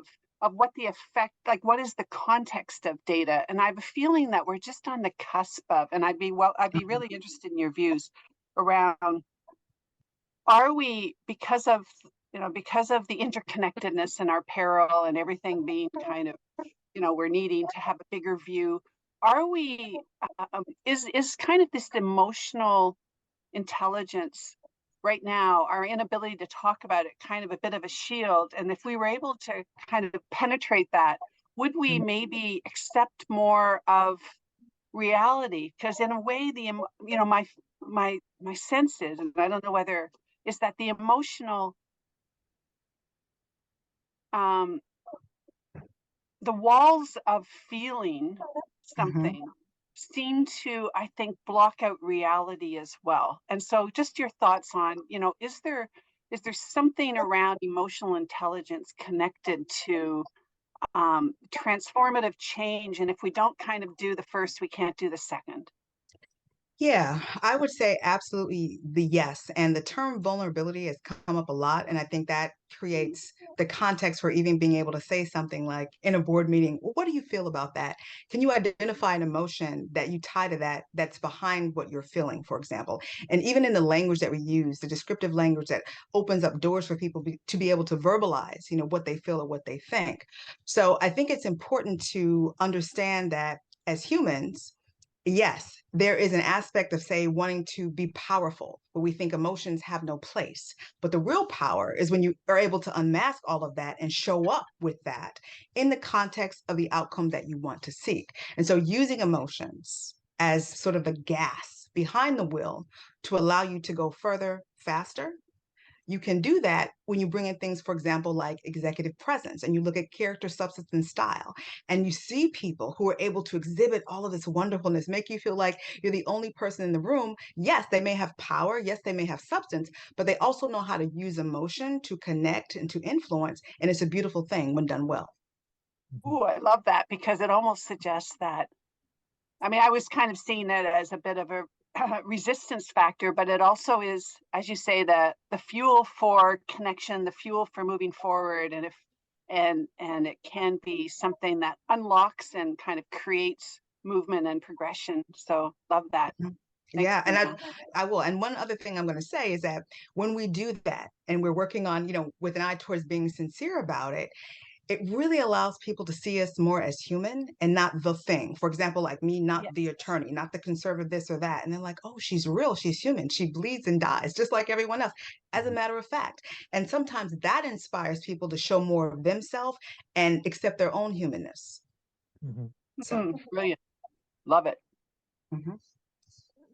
what the effect, like what is the context of data. And I have a feeling that we're just on the cusp of, and I'd be really interested in your views around, are we, because of the interconnectedness and our peril and everything being kind of, we're needing to have a bigger view, are we, is kind of this emotional intelligence right now, our inability to talk about it, kind of a bit of a shield? And if we were able to kind of penetrate that, would we maybe accept more of reality? Because in a way, my sense is, and I don't know whether, is that the emotional, the walls of feeling something seem to, I think, block out reality as well. And so just your thoughts on, is there something around emotional intelligence connected to transformative change? And if we don't kind of do the first, we can't do the second. Yeah, I would say absolutely the yes. And the term vulnerability has come up a lot. And I think that creates the context for even being able to say something like in a board meeting, well, what do you feel about that? Can you identify an emotion that you tie to that that's behind what you're feeling, for example? And even in the language that we use, the descriptive language that opens up doors for people to be able to verbalize, what they feel or what they think. So I think it's important to understand that as humans, yes, there is an aspect of, say, wanting to be powerful, where we think emotions have no place. But the real power is when you are able to unmask all of that and show up with that in the context of the outcome that you want to seek. And so using emotions as sort of the gas behind the wheel to allow you to go further, faster. You can do that when you bring in things, for example, like executive presence, and you look at character, substance, and style, and you see people who are able to exhibit all of this wonderfulness, make you feel like you're the only person in the room. Yes, they may have power. Yes, they may have substance, but they also know how to use emotion to connect and to influence. And it's a beautiful thing when done well. Ooh, I love that, because it almost suggests that, I mean, I was kind of seeing it as a bit of a resistance factor, but it also is, as you say, the fuel for connection, the fuel for moving forward. And and it can be something that unlocks and kind of creates movement and progression. So love that. Yeah, and I will. And one other thing I'm going to say is that when we do that and we're working on, with an eye towards being sincere about it, it really allows people to see us more as human and not the thing. For example, like me, not the attorney, not the conservative, this or that. And they're like, oh, she's real. She's human. She bleeds and dies just like everyone else, as a matter of fact. And sometimes that inspires people to show more of themselves and accept their own humanness. So, brilliant. Love it.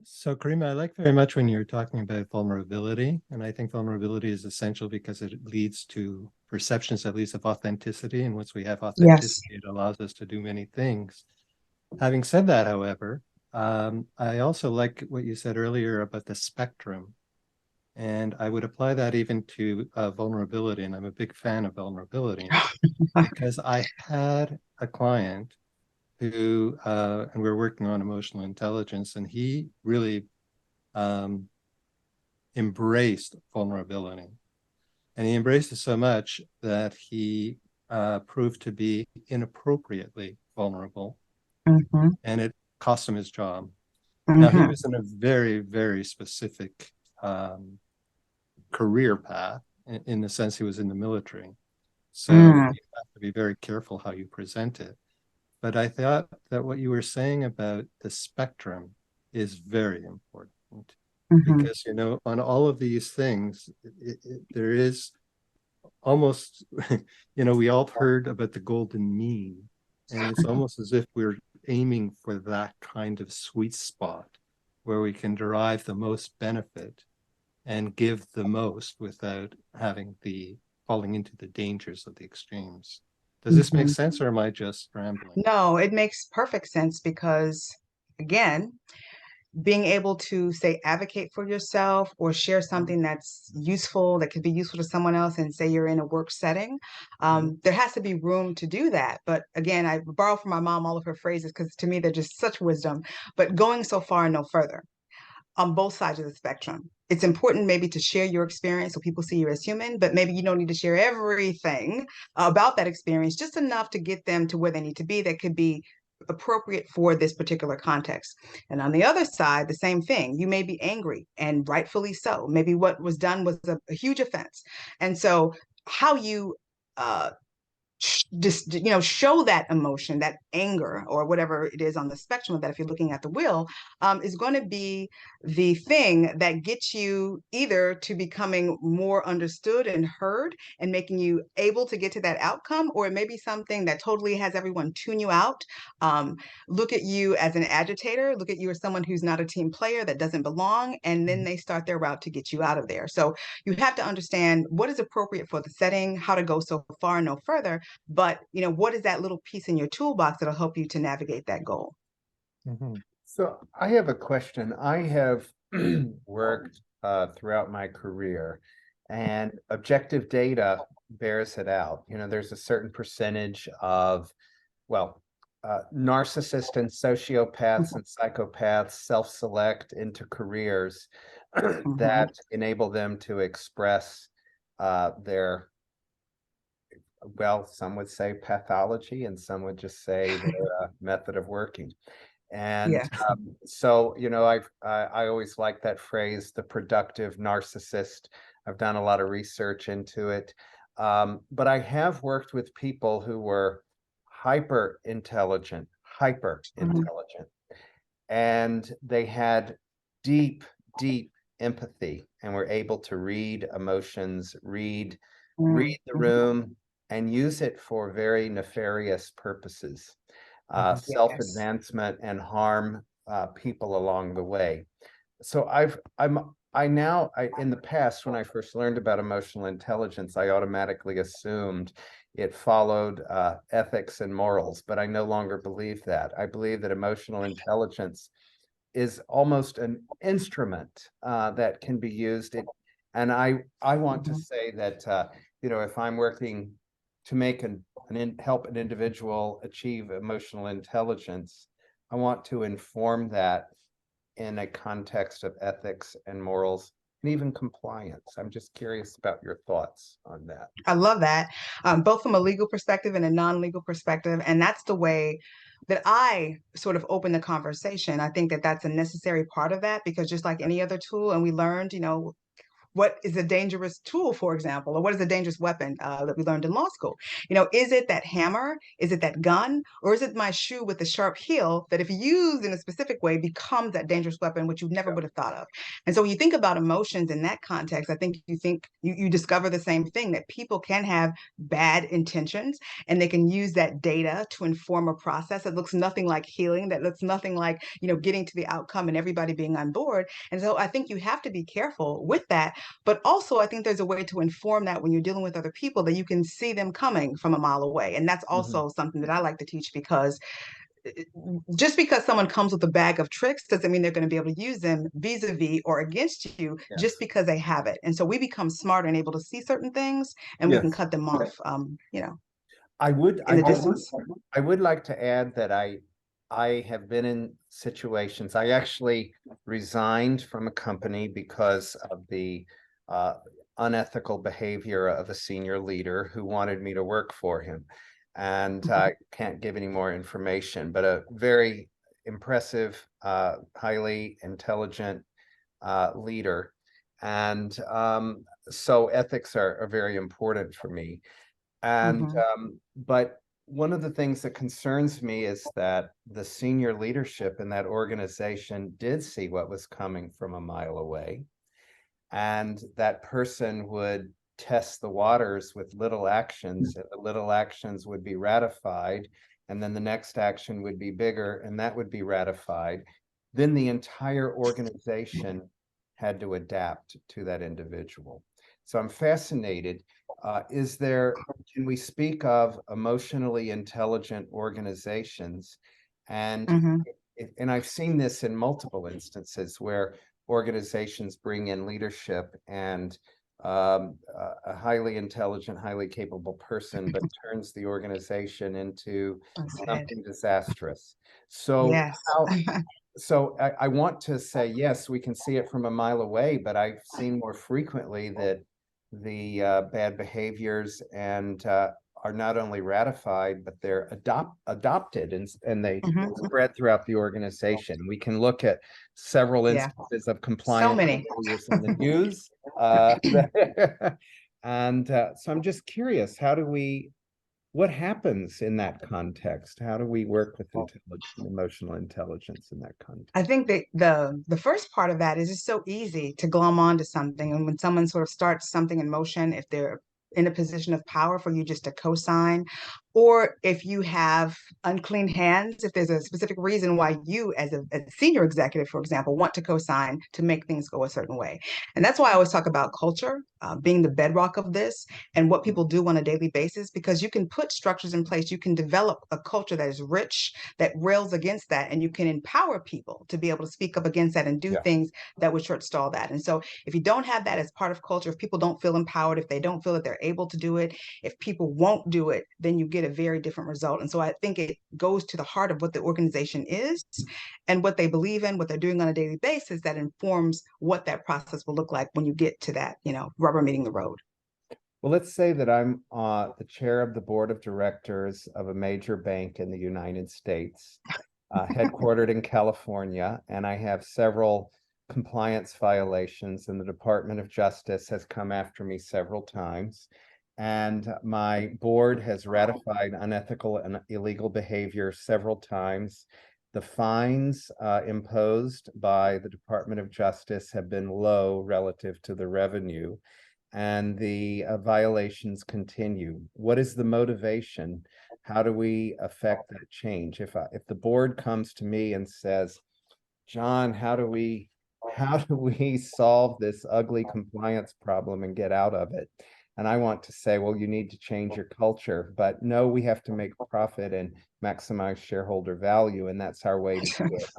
So, Karima, I like very much when you're talking about vulnerability, and I think vulnerability is essential because it leads to perceptions, at least, of authenticity. And once we have authenticity, it allows us to do many things. Having said that, however, I also like what you said earlier about the spectrum, and I would apply that even to vulnerability. And I'm a big fan of vulnerability because I had a client who, and we're working on emotional intelligence, and he really embraced vulnerability. And he embraced it so much that he proved to be inappropriately vulnerable, and it cost him his job. Now, he was in a very, very specific career path in the sense he was in the military. So you have to be very careful how you present it. But I thought that what you were saying about the spectrum is very important because, you know, on all of these things, there is almost, you know, we all heard about the golden mean, and it's almost as if we're aiming for that kind of sweet spot where we can derive the most benefit and give the most without having the falling into the dangers of the extremes. Does this make sense, or am I just rambling? No, it makes perfect sense because, again, being able to say advocate for yourself or share something that's useful, that could be useful to someone else, and say you're in a work setting, there has to be room to do that. But again, I borrow from my mom all of her phrases because to me they're just such wisdom. But going so far and no further on both sides of the spectrum. It's important maybe to share your experience so people see you as human, but maybe you don't need to share everything about that experience, just enough to get them to where they need to be that could be appropriate for this particular context. And on the other side, the same thing. You may be angry, and rightfully so. Maybe what was done was a huge offense. And so how you just, you know, show that emotion, that anger, or whatever it is on the spectrum of that, if you're looking at the wheel, is going to be the thing that gets you either to becoming more understood and heard and making you able to get to that outcome, or it may be something that totally has everyone tune you out, look at you as an agitator, look at you as someone who's not a team player, that doesn't belong, and then they start their route to get you out of there. So you have to understand what is appropriate for the setting, how to go so far and no further, but, you know, what is that little piece in your toolbox that'll help you to navigate that goal? So I have a question. I have worked throughout my career, and objective data bears it out. You know, there's a certain percentage of, well, narcissists and sociopaths and psychopaths self-select into careers that enable them to express their, well, some would say pathology, and some would just say their method of working. And Yeah. so, you know, I always like that phrase, the productive narcissist. I've done a lot of research into it. But I have worked with people who were hyper intelligent, and they had deep, deep empathy and were able to read emotions, read the room, and use it for very nefarious purposes, Yes. self-advancement, and harm people along the way. So in the past, when I first learned about emotional intelligence, I automatically assumed it followed ethics and morals, but I no longer believe that. I believe that emotional intelligence is almost an instrument that can be used. And I want to say that you know, if I'm working to make help an individual achieve emotional intelligence, I want to inform that in a context of ethics and morals and even compliance. I'm just curious about your thoughts on that. I love that, both from a legal perspective and a non-legal perspective. And that's the way that I sort of open the conversation. I think that that's a necessary part of that, because just like any other tool, and we learned, you know, what is a dangerous tool, for example, or what is a dangerous weapon that we learned in law school? You know, is it that hammer? Is it that gun? Or is it my shoe with the sharp heel that, if used in a specific way, becomes that dangerous weapon, which you never would have thought of? And so when you think about emotions in that context, I think you discover the same thing, that people can have bad intentions, and they can use that data to inform a process that looks nothing like healing, that looks nothing like, you know, getting to the outcome and everybody being on board. And so I think you have to be careful with that. But also, I think there's a way to inform that when you're dealing with other people, that you can see them coming from a mile away. And that's also something that I like to teach, because just because someone comes with a bag of tricks doesn't mean they're going to be able to use them vis-a-vis or against you just because they have it. And so we become smarter and able to see certain things, and we can cut them off, you know, I would like to add that I have been in situations. I actually resigned from a company because of the unethical behavior of a senior leader who wanted me to work for him. And I can't give any more information, but a very impressive, highly intelligent leader. And so ethics are very important for me. And but one of the things that concerns me is that the senior leadership in that organization did see what was coming from a mile away, and that person would test the waters with little actions, and the little actions would be ratified, and then the next action would be bigger, and that would be ratified. Then the entire organization had to adapt to that individual. So I'm fascinated. Can we speak of emotionally intelligent organizations? And and I've seen this in multiple instances where organizations bring in leadership and a highly intelligent, highly capable person, but turns the organization into something disastrous. So Yes. I want to say, yes, we can see it from a mile away, but I've seen more frequently that the bad behaviors and are not only ratified, but they're adopted and they spread throughout the organization. We can look at several instances of compliance many. failures in the news. And so I'm just curious, what happens in that context? How do we work with emotional intelligence in that context? I think that the first part of that is it's so easy to glom onto something. And when someone sort of starts something in motion, if they're in a position of power, for you just to co-sign, or if you have unclean hands, if there's a specific reason why you as a senior executive, for example, want to co-sign to make things go a certain way. And that's why I always talk about culture being the bedrock of this and what people do on a daily basis, because you can put structures in place, you can develop a culture that is rich, that rails against that, and you can empower people to be able to speak up against that and do things that would short stall that. And so if you don't have that as part of culture, if people don't feel empowered, if they don't feel that they're able to do it, if people won't do it, then you get a very different result. And so I think it goes to the heart of what the organization is and what they believe in, what they're doing on a daily basis, that informs what that process will look like when you get to that, rubber meeting the road. Well, let's say that I'm the chair of the board of directors of a major bank in the United States, headquartered in California, and I have several compliance violations, and the Department of Justice has come after me several times. And my board has ratified unethical and illegal behavior several times. The fines imposed by the Department of Justice have been low relative to the revenue, and the violations continue. What is the motivation? How do we affect that change? If the board comes to me and says, John, how do we solve this ugly compliance problem and get out of it? And I want to say, well, you need to change your culture, but no, we have to make profit and maximize shareholder value, and that's our way to do it.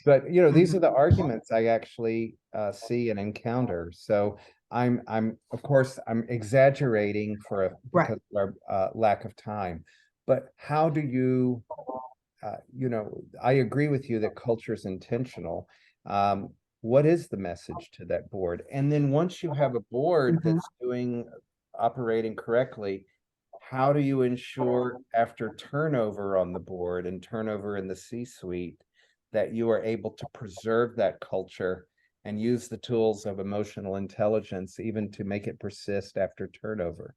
But these are the arguments I actually see and encounter. So of course, I'm exaggerating because of our lack of time. But how do you, I agree with you that culture is intentional. What is the message to that board? And then once you have a board that's operating correctly, how do you ensure after turnover on the board and turnover in the C-suite that you are able to preserve that culture and use the tools of emotional intelligence even to make it persist after turnover?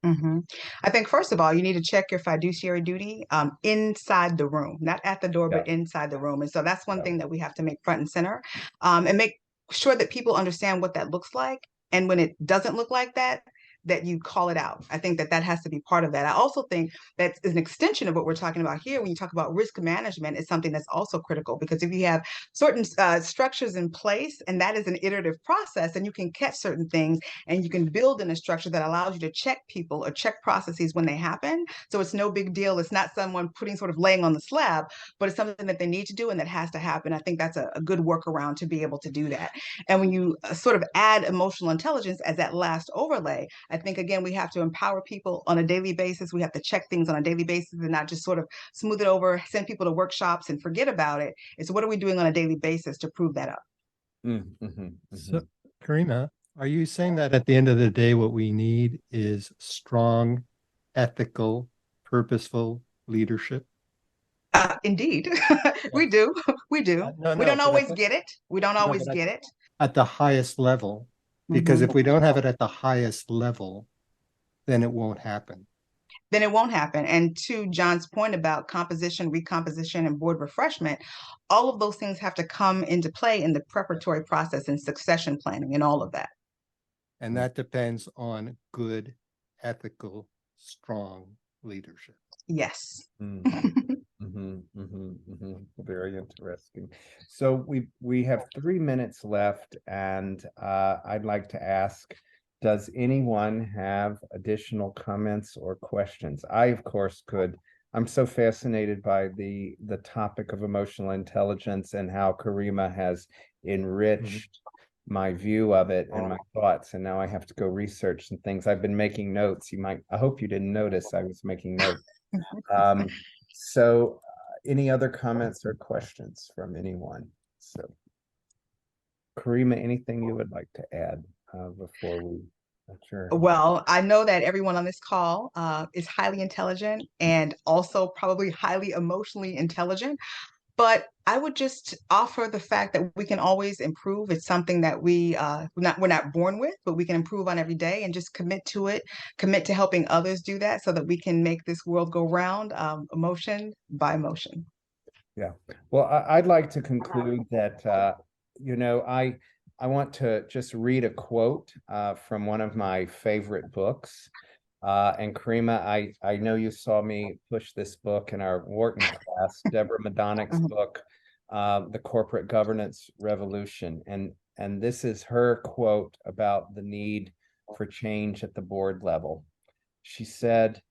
I think, first of all, you need to check your fiduciary duty inside the room, not at the door, but inside the room. And so that's one thing that we have to make front and center, and make sure that people understand what that looks like. And when it doesn't look like that, that you call it out. I think that has to be part of that. I also think that is an extension of what we're talking about here. When you talk about risk management, is something that's also critical, because if you have certain structures in place, and that is an iterative process, and you can catch certain things, and you can build in a structure that allows you to check people or check processes when they happen. So it's no big deal. It's not someone laying on the slab, but it's something that they need to do and that has to happen. I think that's a good workaround to be able to do that. And when you sort of add emotional intelligence as that last overlay, I think, again, we have to empower people on a daily basis. We have to check things on a daily basis and not just sort of smooth it over, send people to workshops and forget about it. It's what are we doing on a daily basis to prove that up? So, Karina, Are you saying that at the end of the day, what we need is strong, ethical, purposeful leadership? Indeed, we do. We do. No, We no, don't but always get it. We don't no, always but get it. at the highest level, because Mhm. if we don't have it at the highest level, then it won't happen. Then it won't happen. And to John's point about composition, recomposition, and board refreshment, all of those things have to come into play in the preparatory process and succession planning and all of that. And that depends on good, ethical, strong leadership. Yes. Very interesting. So we have 3 minutes left, and I'd like to ask, does anyone have additional comments or questions? I, of course, could. I'm so fascinated by the topic of emotional intelligence and how Karima has enriched my view of it and my thoughts. And now I have to go research some things. I've been making notes. I hope you didn't notice I was making notes. So any other comments or questions from anyone? So Karima, anything you would like to add before we adjourn? Well, I know that everyone on this call is highly intelligent and also probably highly emotionally intelligent. But I would just offer the fact that we can always improve. It's something that we're not born with, but we can improve on every day, and just commit to it, commit to helping others do that so that we can make this world go round, emotion by emotion. Yeah. Well, I'd like to conclude that, I want to just read a quote from one of my favorite books. And Karima, I know you saw me push this book in our Wharton class, Deborah Madonick's book, The Corporate Governance Revolution. And this is her quote about the need for change at the board level. She said,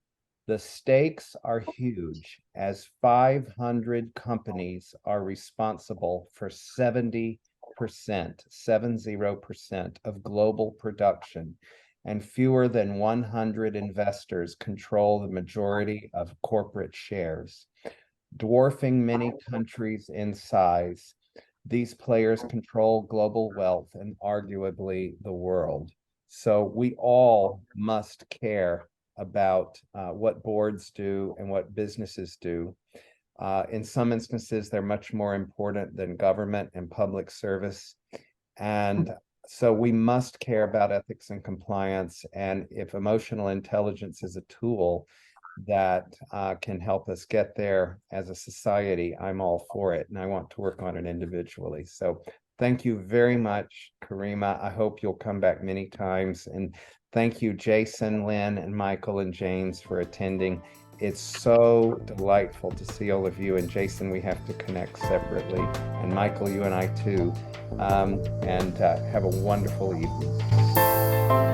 "The stakes are huge, as 500 companies are responsible for 70% of global production, and fewer than 100 investors control the majority of corporate shares. Dwarfing many countries in size, these players control global wealth and arguably the world. So we all must care about what boards do and what businesses do. In some instances, they're much more important than government and public service. And so we must care about ethics and compliance. And if emotional intelligence is a tool that can help us get there as a society, I'm all for it. And I want to work on it individually. So thank you very much, Karima. I hope you'll come back many times. And thank you, Jason, Lynn, and Michael and James for attending. It's so delightful to see all of you. And Jason, we have to connect separately. And Michael, you and I too. And have a wonderful evening.